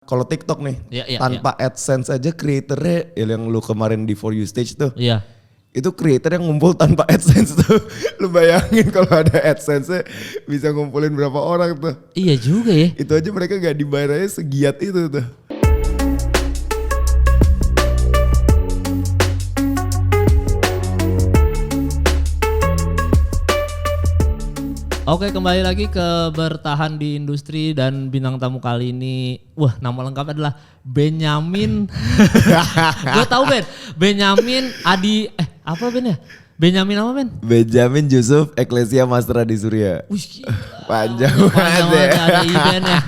Kalau TikTok nih, Iya. tanpa AdSense aja creatornya yang lu kemarin di For You Stage tuh. Iya. Itu creator yang ngumpul tanpa AdSense tuh. Lu bayangin kalau ada AdSense bisa ngumpulin berapa orang tuh. Iya juga ya. Itu aja mereka gak dibayarnya segiat itu tuh. Oke, kembali lagi ke Bertahan di Industri dan bintang tamu kali ini, wah, nama lengkapnya adalah Benyamin. Gue tahu Ben, Benyamin Adi, apa Ben ya? Benyamin apa Ben? Benjamin Yusuf Eklesia Master Adi Surya. Wih, gila. Panjang Panjang banget ya. ada Iben ya,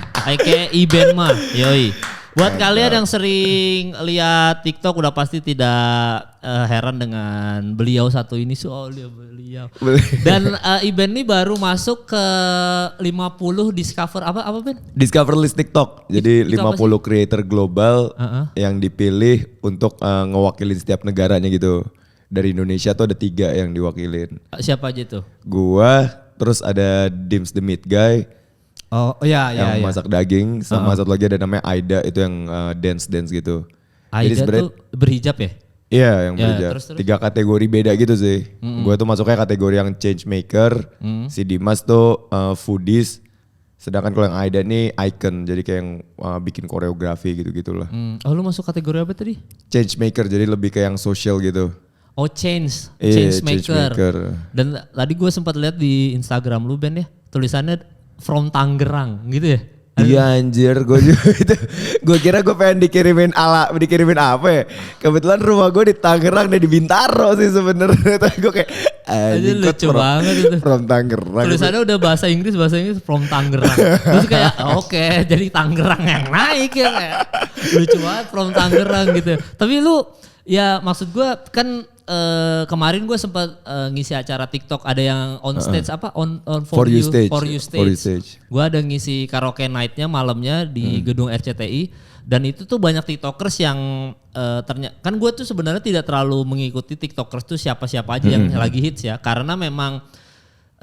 kayak Iben mah, yoi. Buat kalian yang sering lihat TikTok udah pasti tidak heran dengan beliau satu ini, soalnya beliau. Dan Iben ini baru masuk ke 50 Discover apa Ben? Discover list TikTok. Jadi Itu apa 50 creator global yang dipilih untuk ngewakilin setiap negaranya gitu. Dari Indonesia tuh ada 3 yang diwakilin. Siapa aja tuh? Gua, terus ada Dims the Meat Guy. Oh iya. Yang masak daging, sama satu lagi ada namanya Aida, itu yang dance gitu. Aida tuh berhijab ya? Iya, yang Ya, berhijab. terus. 3 kategori beda gitu sih. Gue tuh masuknya kategori yang change maker, si Dimas tuh foodies, sedangkan kalau yang Aida nih icon, jadi kayak yang bikin koreografi gitu-gitulah. Oh, lu masuk kategori apa tadi? Change maker, jadi lebih kayak yang social gitu. Oh, change Iya, maker. Dan tadi gue sempat lihat di Instagram lu Ben ya, tulisannya from Tangerang gitu ya? Iya anjir, gue juga itu. Gue kira gue pengen dikirimin apa ya? Kebetulan rumah gue di Tangerang dan di Bintaro sih sebenarnya. Tapi gue kayak anjing, lucu banget itu. From Tangerang. Tulisannya udah bahasa Inggris from Tangerang. Terus kayak oke, jadi Tangerang yang naik ya kayak. Lucu banget from Tangerang gitu. Tapi lu ya maksud gue kan kemarin gue sempat ngisi acara TikTok, ada yang on stage on for you stage. Gue ada ngisi karaoke night-nya malamnya di gedung RCTI, dan itu tuh banyak TikTokers yang ternyata kan gue tuh sebenarnya tidak terlalu mengikuti TikTokers tuh siapa-siapa aja yang lagi hits ya, karena memang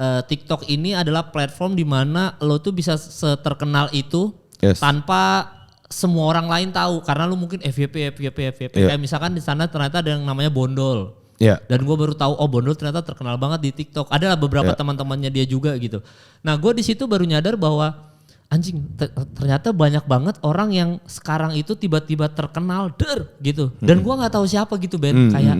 TikTok ini adalah platform di mana lo tuh bisa seterkenal itu tanpa semua orang lain tahu, karena lu mungkin FYP. Kayak misalkan di sana ternyata ada yang namanya Bondol. Dan gue baru tahu, oh Bondol ternyata terkenal banget di TikTok. Adalah beberapa teman-temannya dia juga gitu. Nah, gue di situ baru nyadar bahwa anjing ternyata banyak banget orang yang sekarang itu tiba-tiba terkenal gitu. Dan gue nggak tahu siapa gitu Ben. Kayak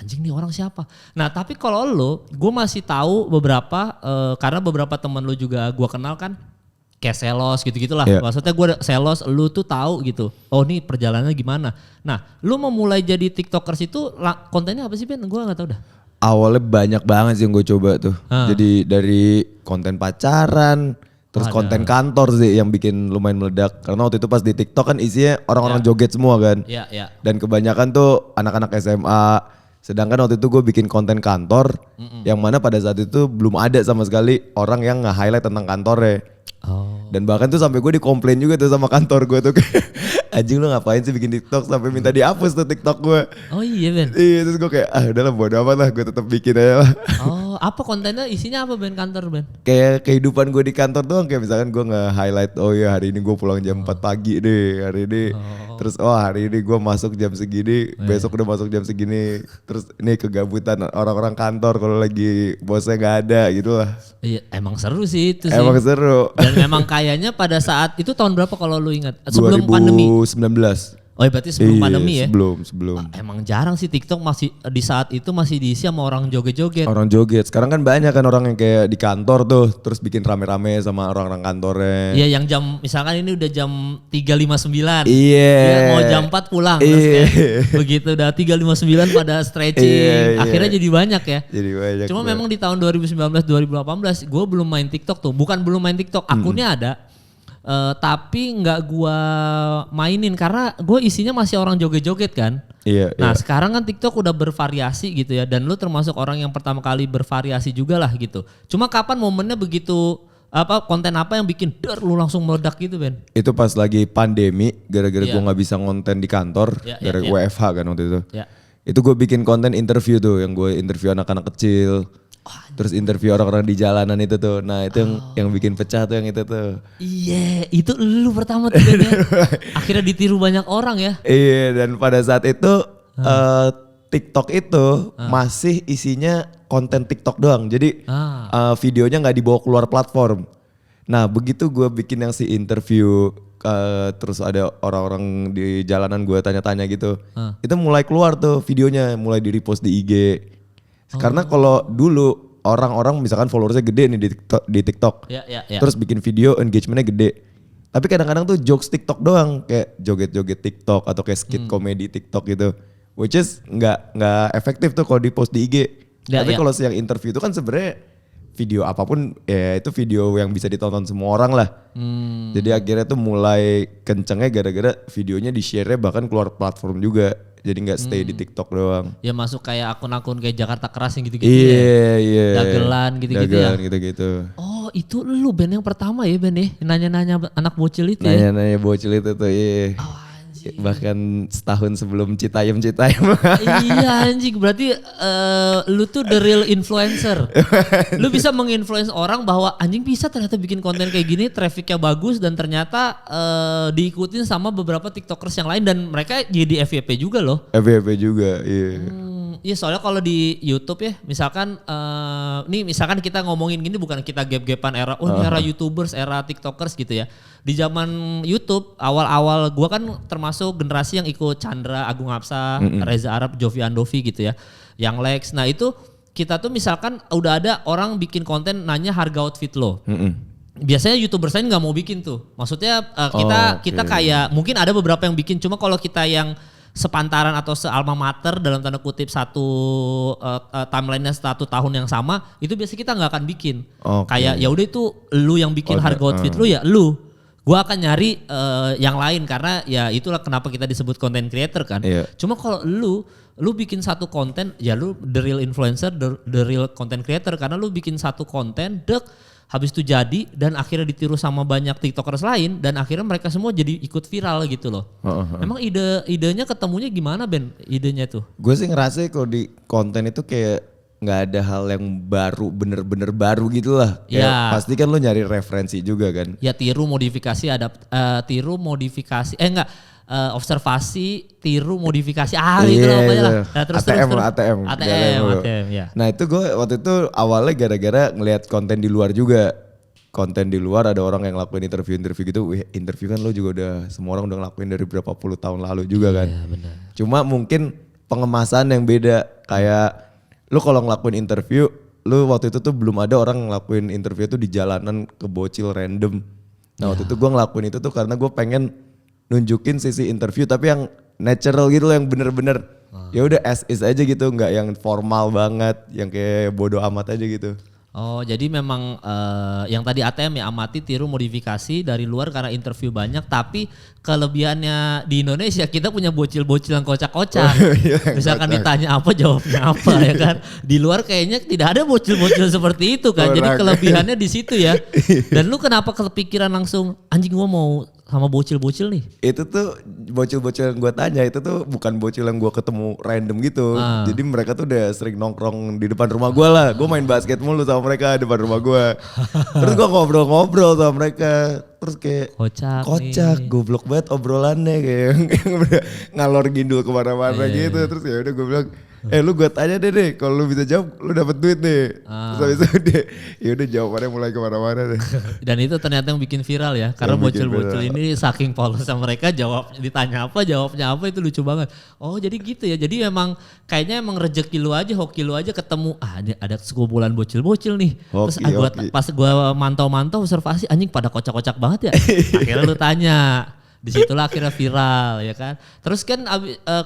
anjing nih orang siapa. Nah, tapi kalau lo, gue masih tahu beberapa karena beberapa teman lo juga gue kenal kan. Kayak Selos gitu-gitulah. Maksudnya gue Selos, lu tuh tahu gitu. Oh nih perjalanannya gimana. Nah, lu mau mulai jadi TikTokers itu kontennya apa sih Ben? Gue gak tahu dah. Awalnya banyak banget sih yang gue coba tuh. Jadi dari konten pacaran, terus konten kantor sih yang bikin lumayan meledak. Karena waktu itu pas di TikTok kan isinya orang-orang joget semua kan. Dan kebanyakan tuh anak-anak SMA. Sedangkan waktu itu gue bikin konten kantor, yang mana pada saat itu belum ada sama sekali orang yang nge-highlight tentang kantornya. Dan bahkan tuh sampai gue dikomplain juga tuh sama kantor gue tuh kayak anjing lu ngapain sih bikin TikTok sampai minta dihapus tuh TikTok gue. Oh iya Ben. Iya, terus gue kayak udahlah bodo amat lah, gue tetap bikin aja lah. Oh, apa kontennya isinya apa Ben kantor Ben? Kayak kehidupan gue di kantor doang, kayak misalkan gue nge-highlight oh ya hari ini gue pulang jam 4 pagi deh hari ini. Terus hari ini gue masuk jam segini, besok udah masuk jam segini. Terus ini kegabutan orang-orang kantor kalau lagi bosnya gak ada gitu lah. Iya, emang seru sih itu sih. Emang seru. Dan memang kayaknya pada saat itu tahun berapa kalau lu ingat? Sebelum pandemi. 2019. Oh ya berarti sebelum pandemi ya? Sebelum. Emang jarang sih TikTok masih di saat itu masih diisi sama orang joget-joget. Orang joget. Sekarang kan banyak kan orang yang kayak di kantor tuh terus bikin rame-rame sama orang-orang kantornya. Iya yang jam misalkan ini udah jam 3.59. Iya. Mau jam 4 pulang. Terus kayak begitu udah 3.59 pada stretching. Akhirnya jadi banyak ya. Jadi banyak. Cuma memang di tahun 2019-2018 gue belum main TikTok tuh. Bukan belum main TikTok, akunnya ada. Tapi nggak gue mainin karena gue isinya masih orang joget-joget kan. Nah sekarang kan TikTok udah bervariasi gitu ya, dan lu termasuk orang yang pertama kali bervariasi juga lah gitu. Cuma kapan momennya begitu konten apa yang bikin lu langsung meledak gitu Ben? Itu pas lagi pandemi gara-gara gue nggak bisa ngonten di kantor gara-gara WFH kan waktu itu. Itu gue bikin konten interview tuh yang gue interview anak-anak kecil. Terus interview orang-orang di jalanan itu tuh. Nah itu yang bikin pecah tuh yang itu tuh. Iya, itu lu pertama tuh Ben ya. Akhirnya ditiru banyak orang ya. Iya, dan pada saat itu TikTok itu masih isinya konten TikTok doang. Jadi videonya nggak dibawa keluar platform. Nah begitu gue bikin yang si interview, terus ada orang-orang di jalanan gue tanya-tanya gitu. Itu mulai keluar tuh videonya, mulai di repost di IG. Karena kalau dulu orang-orang misalkan followersnya gede nih di TikTok. Terus bikin video engagementnya gede. Tapi kadang-kadang tuh jokes TikTok doang, kayak joget-joget TikTok atau kayak skit komedi TikTok gitu. Which is nggak efektif tuh kalau di post di IG. Tapi kalau yang interview itu kan sebenarnya video apapun ya itu video yang bisa ditonton semua orang lah. Jadi akhirnya tuh mulai kencengnya gara-gara videonya di-share-nya bahkan keluar platform juga. Jadi nggak stay di TikTok doang. Ya masuk kayak akun-akun kayak Jakarta Keras yang gitu-gitu Iya. Dagelan gitu-gitu ya. Dagelan gitu-gitu. Oh itu lu Ben yang pertama ya Ben ya? Nanya-nanya anak bocil itu ya? Nanya-nanya bocil itu tuh iya. Bahkan setahun sebelum Citayam. Iya anjing, berarti lu tuh the real influencer. Lu bisa menginfluence orang bahwa anjing bisa ternyata bikin konten kayak gini, trafficnya bagus dan ternyata diikutin sama beberapa tiktokers yang lain dan mereka jadi FYP juga loh. FYP juga, iya. Iya soalnya kalau di YouTube ya, misalkan nih misalkan kita ngomongin gini bukan kita gap-gapan era, ini era YouTubers, era TikTokers gitu ya. Di zaman YouTube awal-awal gua kan termasuk generasi yang ikut Chandra, Agung Hapsa, Reza Arab, Jovi Andovi gitu ya. Yang Lex. Nah itu kita tuh misalkan udah ada orang bikin konten nanya harga outfit lo. Biasanya YouTubers lain nggak mau bikin tuh. Maksudnya kita kayak mungkin ada beberapa yang bikin, cuma kalau kita yang sepantaran atau sealma mater dalam tanda kutip satu timelinenya 1 tahun yang sama, itu biasanya kita nggak akan bikin. Kayak ya udah itu lu yang bikin harga outfit lu ya lu. Gua akan nyari yang lain karena ya itulah kenapa kita disebut content creator kan. Cuma kalau lu bikin satu konten ya lu the real influencer, the real content creator karena lu bikin satu konten habis itu jadi dan akhirnya ditiru sama banyak tiktokers lain dan akhirnya mereka semua jadi ikut viral gitu loh. Emang idenya ketemunya gimana Ben? Idenya tuh? Gue sih ngerasa kalau di konten itu kayak nggak ada hal yang baru, bener-bener baru gitu lah. Pasti kan lo nyari referensi juga kan. Ya tiru modifikasi observasi, tiru, modifikasi, itu lah pokoknya lah. Nah, terus ATM ya. Nah itu gue waktu itu awalnya gara-gara ngelihat konten di luar juga. Konten di luar ada orang yang lakuin interview gitu. Interview kan lo juga udah, semua orang udah ngelakuin dari berapa puluh tahun lalu juga kan. Iya benar. Cuma mungkin pengemasan yang beda. Kayak lo kalau ngelakuin interview, lo waktu itu tuh belum ada orang ngelakuin interview tuh di jalanan ke bocil random. Nah waktu itu gue ngelakuin itu tuh karena gue pengen nunjukin sisi interview tapi yang natural gitu loh, yang bener-bener ya udah as is aja gitu, nggak yang formal banget, yang kayak bodo amat aja gitu. Oh jadi memang yang tadi ATM ya, amati, tiru, modifikasi dari luar karena interview banyak, tapi kelebihannya di Indonesia kita punya bocil-bocil yang kocak-kocak. Misalkan ditanya apa jawabnya apa ya kan. Di luar kayaknya tidak ada bocil-bocil seperti itu kan. Jadi kelebihannya di situ ya. Dan lu kenapa kepikiran langsung anjing gua mau sama bocil-bocil nih? Itu tuh bocil-bocil yang gue tanya itu tuh bukan bocil yang gue ketemu random gitu. Jadi mereka tuh udah sering nongkrong di depan rumah gue lah. Gue main basket mulu sama mereka di depan rumah gue. Terus gue ngobrol-ngobrol sama mereka. Terus kayak kocak, goblok banget obrolannya, kayak ngalor ngidul kemana-mana gitu. Terus ya udah gue bilang, lu gue tanya deh kalau lu bisa jawab lu dapat duit deh. Terus habis itu deh ya udah jawabannya mulai kemana-mana deh. Dan itu ternyata yang bikin viral ya, karena bocil-bocil ini saking polosnya mereka ditanya apa jawabnya apa, itu lucu banget. Oh jadi gitu ya, jadi memang kayaknya emang rezeki lu aja, hoki lu aja ketemu ini ada sekumpulan bocil-bocil nih. Terus pas gue mantau-mantau observasi anjing pada kocak-kocak banget ya. Akhirnya lu tanya. Disitulah akhirnya viral ya kan. Terus kan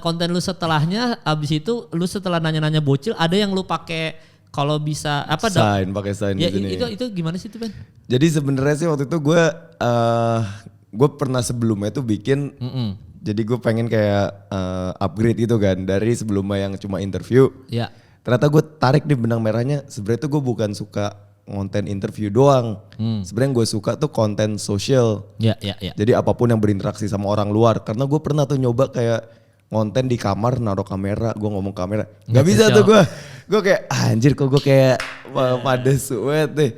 konten lu setelahnya abis itu lu setelah nanya-nanya bocil ada yang lu pakai kalau bisa apa pakai sign ya, di sini. Itu gimana sih itu Ben? Jadi sebenarnya sih waktu itu gue pernah sebelumnya tuh bikin jadi gue pengen kayak upgrade gitu kan dari sebelumnya yang cuma interview. Ya. Ternyata gue tarik di benang merahnya sebenarnya tuh gue bukan suka konten interview doang. Sebenarnya gue suka tuh konten sosial. Ya. Jadi apapun yang berinteraksi sama orang luar. Karena gue pernah tuh nyoba kayak konten di kamar naruh kamera, gue ngomong kamera. Gak bisa tuh gue gue kayak anjir kok gue kayak pada suet deh.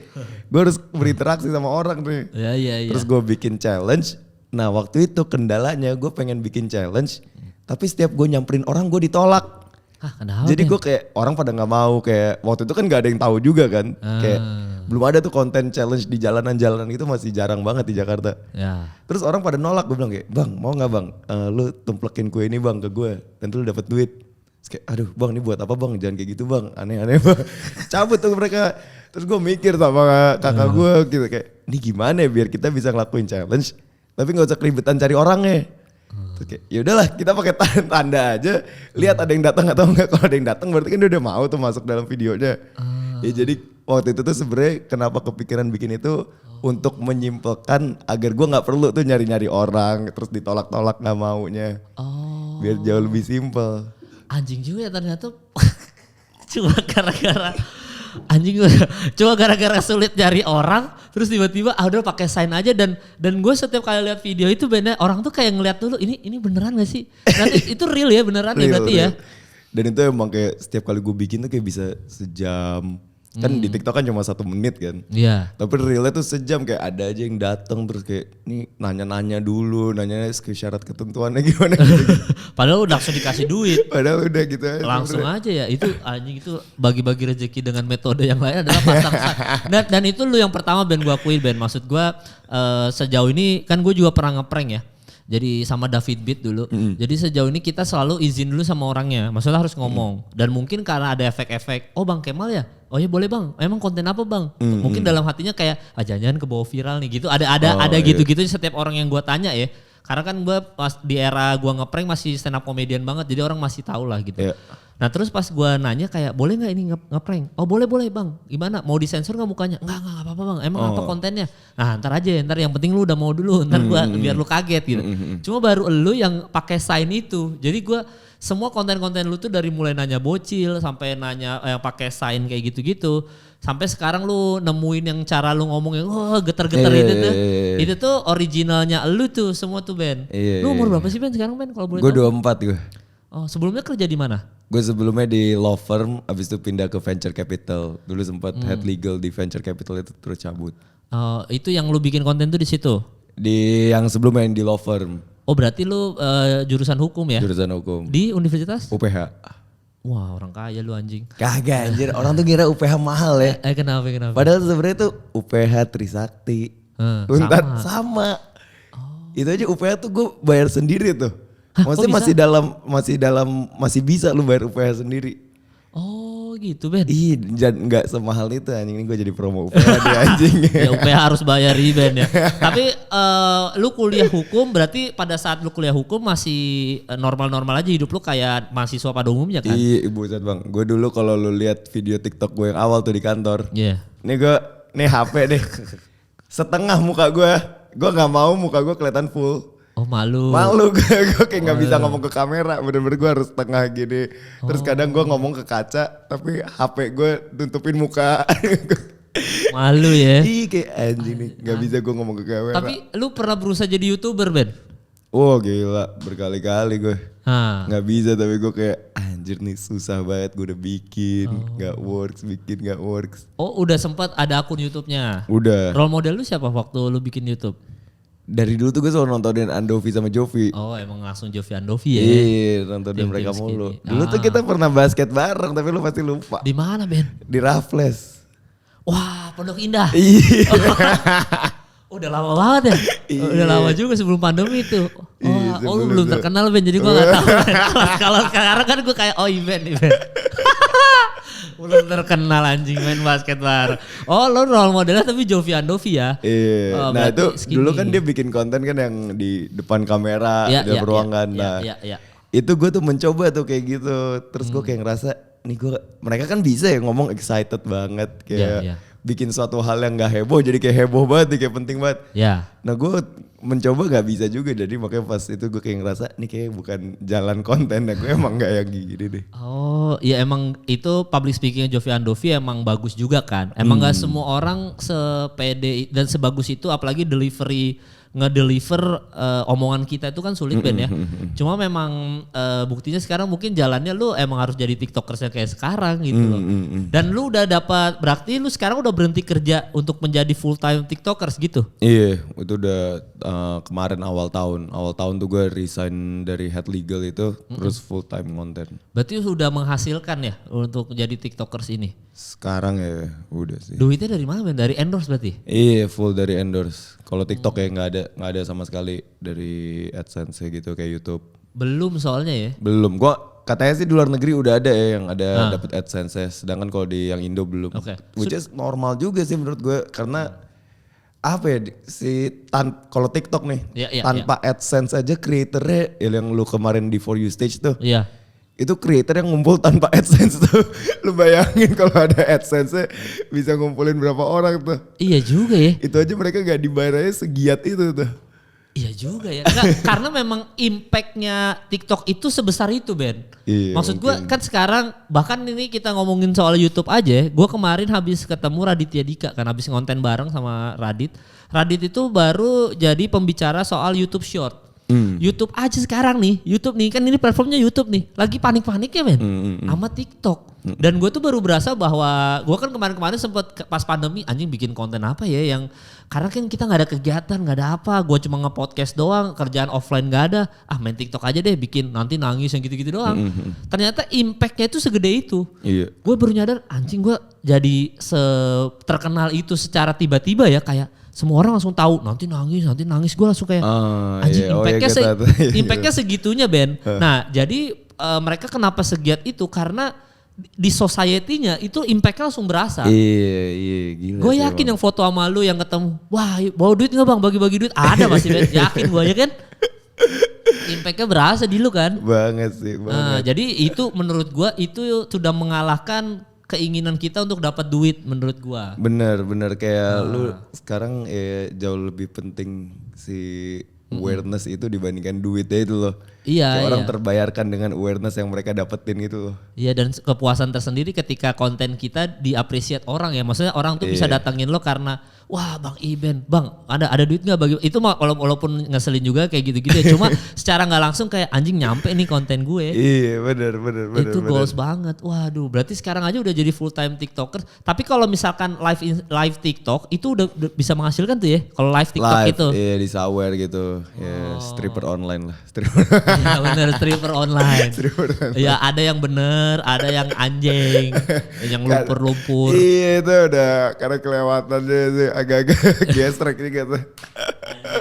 Gue harus berinteraksi sama orang nih. Iya. Terus gue bikin challenge. Nah waktu itu kendalanya gue pengen bikin challenge. Tapi setiap gue nyamperin orang gue ditolak. Kenapa? Jadi gue kayak orang pada nggak mau, kayak waktu itu kan nggak ada yang tahu juga kan. Kayak belum ada tuh konten challenge di jalanan-jalanan itu, masih jarang banget di Jakarta. Ya. Terus orang pada nolak, gue bilang kayak, bang mau nggak bang, lu tumplekin kue ini bang ke gue, nanti lu dapat duit. Terus kayak, aduh bang ini buat apa bang, jangan kayak gitu bang, aneh-aneh bang. Cabut tuh mereka. Terus gue mikir sama kakak gue gitu kayak, ini gimana ya biar kita bisa ngelakuin challenge, tapi nggak usah keribetan cari orangnya. Terus kayak, ya udahlah kita pakai tanda aja, lihat ada yang datang atau enggak. Kalau ada yang datang berarti kan dia udah mau tuh masuk dalam videonya. Ya jadi waktu itu tuh sebenarnya kenapa kepikiran bikin itu untuk menyimpulkan agar gue nggak perlu tuh nyari-nyari orang terus ditolak-tolak nggak maunya. Biar jauh lebih simpel. Anjing juga ya ternyata. Cuma gara-gara anjing gue cuma gara-gara sulit nyari orang terus tiba-tiba udah pakai sign aja dan gue setiap kali lihat video itu bener orang tuh kayak ngeliat dulu ini beneran gak sih? Nanti itu real ya beneran real, ya berarti real. Ya. Dan itu emang kayak setiap kali gue bikin tuh kayak bisa sejam. Kan di TikTok kan cuma 1 menit kan. Iya. Tapi realnya tuh sejam, kayak ada aja yang datang terus kayak nih nanya-nanya dulu, nanya syarat ketentuannya gimana gitu. Padahal udah langsung dikasih duit. Padahal udah gitu aja. Langsung aja ya. Itu anjing itu bagi-bagi rezeki dengan metode yang lain adalah pasang. Dan itu lu yang pertama Ben gua akuin Ben. Maksud gua sejauh ini kan gue juga pernah ngeprank ya. Jadi sama David Beat dulu. Jadi sejauh ini kita selalu izin dulu sama orangnya. Maksudnya harus ngomong. Dan mungkin karena ada efek-efek. Oh Bang Kemal ya? Oh ya boleh Bang. Emang konten apa Bang? Mungkin dalam hatinya kayak jangan-jangan ke bawah viral nih gitu. Ada gitu-gitu setiap orang yang gua tanya ya. Karena kan gue di era gue ngeprank masih stand up comedian banget. Jadi orang masih tahu lah gitu. Yeah. Nah terus pas gue nanya kayak boleh gak ini ngeprank? Oh boleh Bang. Gimana? Mau disensor gak mukanya? Enggak apa-apa Bang. Emang apa kontennya? Nah ntar aja ntar yang penting lu udah mau dulu. Ntar gue biar lu kaget gitu. Cuma baru lu yang pakai sign itu. Jadi gue semua konten-konten lu tuh dari mulai nanya bocil sampai nanya yang pakai sign kayak gitu-gitu. Sampai sekarang lu nemuin yang cara lu ngomong yang getar-getar itu tuh. Itu tuh originalnya lu tuh semua tuh Ben. Lu umur berapa sih Ben sekarang Ben kalau boleh tahu? Gue 24 gue. Oh sebelumnya kerja di mana? Gue sebelumnya di law firm, abis itu pindah ke venture capital. Dulu sempat head legal di venture capital itu terus cabut. Itu yang lu bikin konten tuh di situ? Di yang sebelumnya di law firm. Oh berarti lu jurusan hukum ya? Jurusan hukum. Di universitas? UPH. Wah orang kaya lu anjing. Kagak anjir, orang tuh kira UPH mahal ya. Kenapa? Padahal sebenarnya tuh UPH Trisakti. Untan sama. Itu aja UPH tuh gue bayar sendiri tuh. Maksudnya masih bisa lu bayar UPH sendiri. Oh gitu Ben. Ih gak semahal itu anjing, ini gue jadi promo UPH deh anjing. Ya UPH harus bayar Ben ya. Tapi lu kuliah hukum berarti pada saat lu kuliah hukum masih normal-normal aja hidup lu kayak mahasiswa pada umumnya kan? Iya buset bang, gue dulu kalau lu lihat video TikTok gue yang awal tuh di kantor. Iya. Nih HP deh, setengah muka gue gak mau muka gue kelihatan full. Oh malu gue kayak gak bisa ngomong ke kamera, bener-bener gue harus setengah gini. Terus kadang gue ngomong ke kaca tapi HP gue tutupin muka. Malu ya. Ih kayak anjing nih, gak bisa gue ngomong ke kamera. Tapi lu pernah berusaha jadi YouTuber Ben? Oh gila, berkali-kali gue. Gak bisa tapi gue kayak anjir nih susah banget gue udah bikin. Gak works. Oh udah sempat ada akun YouTube-nya? Udah. Role model lu siapa waktu lu bikin YouTube? Dari dulu tuh gue selalu nontonin Andovi sama Jovi. Oh emang langsung Jovi Andovi ya? Iya nontonin mereka mulu. Dulu tuh kita pernah basket bareng tapi lu pasti lupa. Di mana Ben? Di Raffles. Wah Pondok Indah. Iya. Udah lama banget ya? Udah lama juga sebelum pandemi itu. Lu belum terkenal Ben jadi gue gak tahu. Kalau sekarang kan gue kayak event. Belum terkenal anjing main basket bareng. Oh lo role modelnya tapi Jovi Andovi ya? Iya. Nah itu dulu kan dia bikin konten kan yang di depan kamera, di ruangan. Itu gue tuh mencoba tuh kayak gitu. Terus gue kayak ngerasa nih mereka kan bisa ya ngomong excited banget kayak bikin suatu hal yang gak heboh jadi kayak heboh banget, kayak penting banget. Nah gue mencoba gak bisa juga, jadi makanya pas itu gue kayak ngerasa nih kayak bukan jalan konten, gue emang gak yang gini deh. Oh iya emang itu public speaking Jovi Andovi emang bagus juga kan. Emang gak semua orang sepede dan sebagus itu, apalagi delivery ngedeliver omongan kita itu kan sulit Ben ya. Cuma memang buktinya sekarang mungkin jalannya lu emang harus jadi tiktokers kayak sekarang gitu loh. Dan lu udah dapat, berarti lu sekarang udah berhenti kerja untuk menjadi full time tiktokers gitu? Iya, itu udah kemarin awal tahun tuh gue resign dari head legal itu, terus full time konten. Berarti sudah menghasilkan ya untuk jadi tiktokers ini? Sekarang ya udah sih. Duitnya dari mana Ben? Dari endorse berarti? Iya, full dari endorse. Kalau TikTok ya nggak ada sama sekali dari AdSense gitu kayak YouTube. Belum soalnya ya? Belum. Gua katanya sih di luar negeri udah ada ya yang ada dapat AdSense, sedangkan kalau di yang Indo belum. Oke. Which is normal juga sih menurut gue, karena apa ya kalau TikTok nih tanpa AdSense aja creatornya yang lu kemarin di For You Stage tuh. Iya. Itu creator yang ngumpul tanpa AdSense tuh. Lu bayangin kalau ada AdSense bisa ngumpulin berapa orang tuh. Iya juga ya. Itu aja mereka gak dibayarnya segiat itu tuh. Iya juga ya. Enggak, karena memang impactnya TikTok itu sebesar itu Ben. Iya, maksud gue kan sekarang bahkan ini kita ngomongin soal YouTube aja. Gue kemarin habis ketemu Raditya Dika kan, habis ngonten bareng sama Radit. Radit itu baru jadi pembicara soal YouTube Short. YouTube aja sekarang nih, YouTube nih kan ini platformnya YouTube nih, lagi panik-paniknya men, sama TikTok. Dan gue tuh baru berasa bahwa gue kan kemarin-kemarin sempet pas pandemi anjing bikin konten apa ya yang karena kan kita nggak ada kegiatan, nggak ada apa, gue cuma nge-podcast doang, kerjaan offline nggak ada, main TikTok aja deh bikin nanti nangis yang gitu-gitu doang. Ternyata impactnya itu segede itu. Iya. Gue baru nyadar anjing gue jadi terkenal itu secara tiba-tiba ya, kayak semua orang langsung tahu nanti nangis gue langsung kayak anjing impactnya segitunya Ben. Nah jadi mereka kenapa segiat itu karena di society-nya itu impactnya langsung berasa. Iya gila. Gue yakin yang foto sama lu yang ketemu, wah bawa duit nggak bang, bagi-bagi duit ada masih Ben, yakin gue aja kan. Impactnya berasa di lu kan. Banget sih. Banget. Jadi itu menurut gue itu sudah mengalahkan keinginan kita untuk dapat duit menurut gua. Bener kayak lu sekarang jauh lebih penting si awareness itu dibandingkan duitnya itu loh. Iya. Kayak orang terbayarkan dengan awareness yang mereka dapetin gitu loh. Iya, dan kepuasan tersendiri ketika konten kita diapresiat orang ya. Maksudnya orang tuh bisa datangin lo karena wah Bang Iben, Bang ada duit gak bagi itu mah walaupun ngeselin juga kayak gitu-gitu ya. Cuma secara gak langsung kayak anjing nyampe nih konten gue. Iya bener. Itu goals banget. Waduh berarti sekarang aja udah jadi full time TikToker. Tapi kalau misalkan live TikTok itu udah bisa menghasilkan tuh ya. Kalau live TikTok itu. Iya di Sawer gitu. Ya stripper online lah. Iya bener stripper online. Ya ada yang bener, ada yang anjing, yang lumpur-lumpur. Iya itu udah karena kelewatannya sih agak-agak gestrek nih gitu.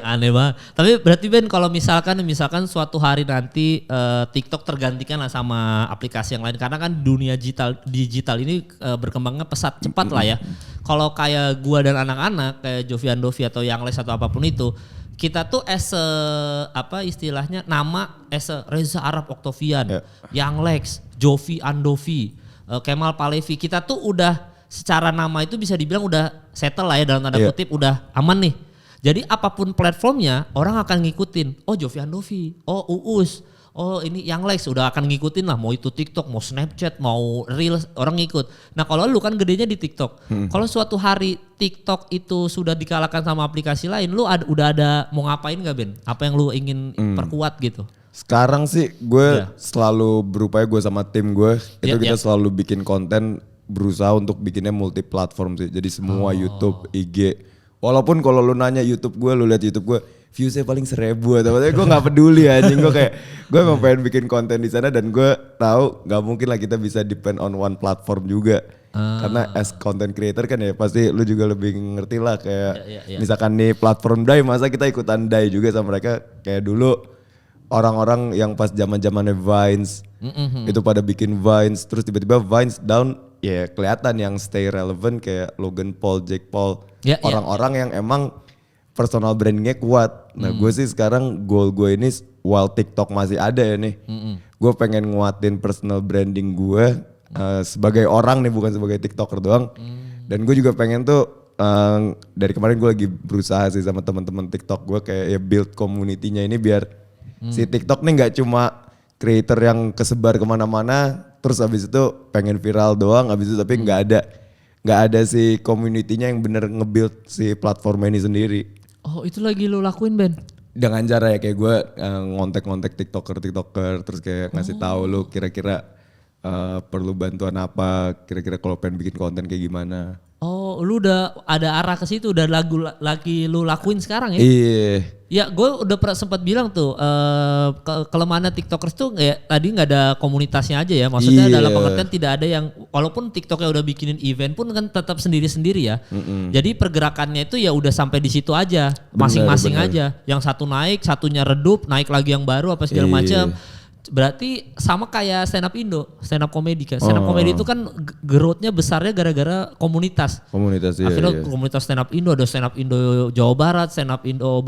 Aneh banget. Tapi berarti Ben kalau misalkan suatu hari nanti TikTok tergantikan lah sama aplikasi yang lain. Karena kan dunia digital ini berkembangnya pesat cepat lah ya. Kalau kayak gua dan anak-anak kayak Jovi Andovi atau Younglex atau apapun itu. Kita tuh istilahnya nama Reza Arab Octavian, Younglex, Jovi Andovi, Kemal Palevi. Kita tuh udah secara nama itu bisa dibilang udah settle lah ya dalam tanda kutip, udah aman nih. Jadi apapun platformnya orang akan ngikutin. Oh Jovi Andovi, oh Uus, oh ini Younglex udah akan ngikutin lah. Mau itu TikTok, mau Snapchat, mau Reels orang ngikut. Nah kalau lu kan gedenya di TikTok. Kalau suatu hari TikTok itu sudah dikalahkan sama aplikasi lain, lu udah ada mau ngapain gak Ben? Apa yang lu ingin perkuat gitu? Sekarang sih gue selalu berupaya, gue sama tim gue itu kita selalu bikin konten, berusaha untuk bikinnya multi platform sih. Jadi semua YouTube, IG. Walaupun kalau lu nanya YouTube gue, lu lihat YouTube gue, viewsnya paling 1000 atau apa, gue nggak peduli anjing. Gue emang pengen bikin konten di sana dan gue tahu nggak mungkin lah kita bisa depend on one platform juga. Karena as content creator kan ya pasti lu juga lebih ngerti lah kayak misalkan nih platform Dai, masa kita ikutan Dai juga sama mereka. Kayak dulu orang-orang yang pas zaman-zamannya Vines itu pada bikin Vines, terus tiba-tiba Vines down, ya kelihatan yang stay relevant kayak Logan Paul, Jake Paul, orang-orang yang emang personal brandingnya kuat. Nah gue sih sekarang goal gue ini while TikTok masih ada ya nih, gue pengen nguatin personal branding gue sebagai orang nih, bukan sebagai TikToker doang. Dan gue juga pengen tuh dari kemarin gue lagi berusaha sih sama teman-teman TikTok gue kayak ya build community-nya ini biar si TikTok nih nggak cuma creator yang kesebar kemana-mana terus abis itu pengen viral doang, abis itu tapi nggak ada si community-nya yang bener nge-build si platform ini sendiri. Oh itu lagi lu lakuin Ben? Dengan cara ya kayak gue ngontek-ngontek tiktoker terus kayak ngasih tahu lu kira-kira perlu bantuan apa, kira-kira kalau pengen bikin konten kayak gimana. Oh lu udah ada arah ke situ, udah lagi lu lakuin sekarang ya? Iya. Ya gue udah sempat bilang tuh kelemahannya tiktokers tuh tadi nggak ada komunitasnya aja ya. Maksudnya dalam pengertian tidak ada yang, walaupun tiktoknya udah bikinin event pun kan tetap sendiri-sendiri ya. Jadi pergerakannya itu ya udah sampai di situ aja, masing-masing aja. Yang satu naik, satunya redup, naik lagi yang baru apa segala macam. Berarti sama kayak stand up Indo, stand up komedi kan. Stand up komedi itu kan growth-nya besarnya gara-gara komunitas. Komunitas ya. Akhirnya komunitas stand up Indo, ada stand up Indo Jawa Barat, stand up Indo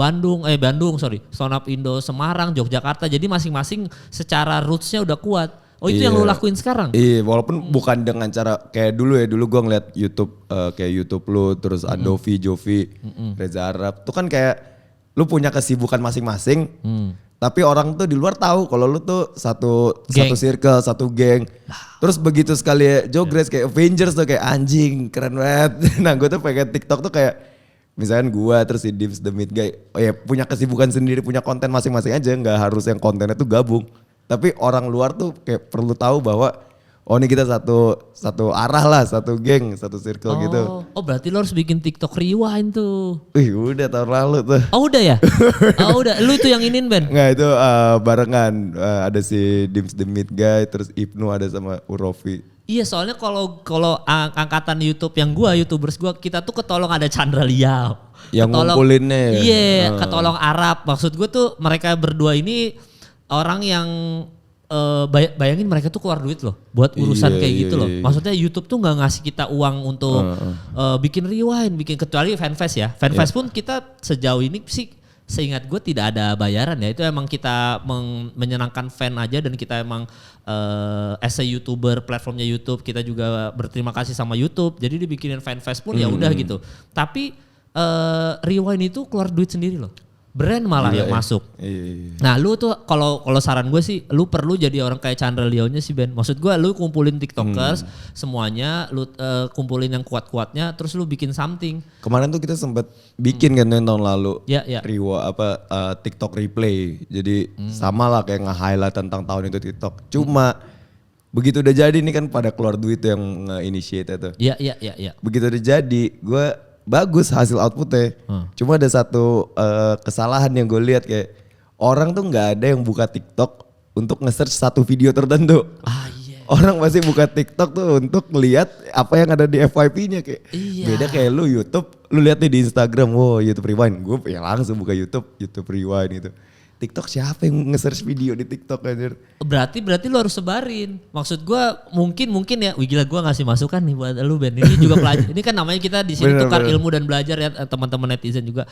stand up Indo Semarang, Yogyakarta. Jadi masing-masing secara roots-nya udah kuat. Oh itu yang lu lakuin sekarang? Iya, walaupun bukan dengan cara kayak dulu ya. Dulu gue ngeliat YouTube, kayak YouTube lu, terus Adovi, Jovi, Reza Arab. Itu kan kayak lu punya kesibukan masing-masing. Tapi orang tuh di luar tahu kalau lu tuh satu circle, satu geng. Terus begitu sekali ya Jogres kayak Avengers tuh kayak anjing keren banget. Nah gue tuh pengen TikTok tuh kayak misalkan gue terus si Dims the Meat Guy. Oh ya punya kesibukan sendiri, punya konten masing-masing aja. Gak harus yang kontennya tuh gabung. Tapi orang luar tuh kayak perlu tahu bahwa oh ini kita satu arah lah, satu geng, satu circle gitu. Oh berarti lo harus bikin TikTok rewind tuh. Udah tahun lalu tuh. Oh udah ya? Oh udah, lu itu yang inin Ben? Nggak itu barengan, ada si Dims the Meat Guy, terus Ibnu ada sama Urofi. Iya soalnya kalau angkatan YouTube yang YouTubers kita tuh ketolong ada Chandra Liao. Yang ngumpulinnya ya? Iya, ketolong Arab. Maksud gue tuh mereka berdua ini orang yang bayangin mereka tuh keluar duit loh buat urusan kayak gitu loh. Maksudnya YouTube tuh nggak ngasih kita uang untuk bikin rewind, kecuali fanfest ya. Fanfest pun kita sejauh ini sih seingat gue tidak ada bayaran ya. Itu emang kita menyenangkan fan aja dan kita emang as a YouTuber platformnya YouTube kita juga berterima kasih sama YouTube. Jadi dibikinin fanfest pun ya udah gitu. Tapi rewind itu keluar duit sendiri loh. Brand malah yang masuk. Iya. Nah lu tuh kalau saran gue sih lu perlu jadi orang kayak Chandra Leo-nya sih Ben. Maksud gue lu kumpulin TikTokers semuanya, lu kumpulin yang kuat-kuatnya terus lu bikin something. Kemarin tuh kita sempat bikin kan tahun lalu. Iya. TikTok replay. Jadi sama lah kayak nge-highlight tentang tahun itu TikTok. Cuma begitu udah jadi nih kan pada keluar duit yang nge-initiate itu. Iya. Begitu udah jadi gue bagus hasil outputnya. Cuma ada satu kesalahan yang gue lihat kayak orang tuh nggak ada yang buka TikTok untuk nge-search satu video tertentu. Orang pasti buka TikTok tuh untuk melihat apa yang ada di FYP-nya kayak. Beda kayak lu YouTube, lu lihat nih di Instagram, wow YouTube Rewind. Gue ya langsung buka YouTube Rewind gitu. TikTok siapa yang nge-search video di TikTok anjir? Berarti lu harus sebarin. Maksud gue mungkin ya, wih gila gue ngasih masukan nih buat lu Ben. Ini juga pelajar. Ini kan namanya kita di sini tukar ilmu dan belajar ya teman-teman netizen juga.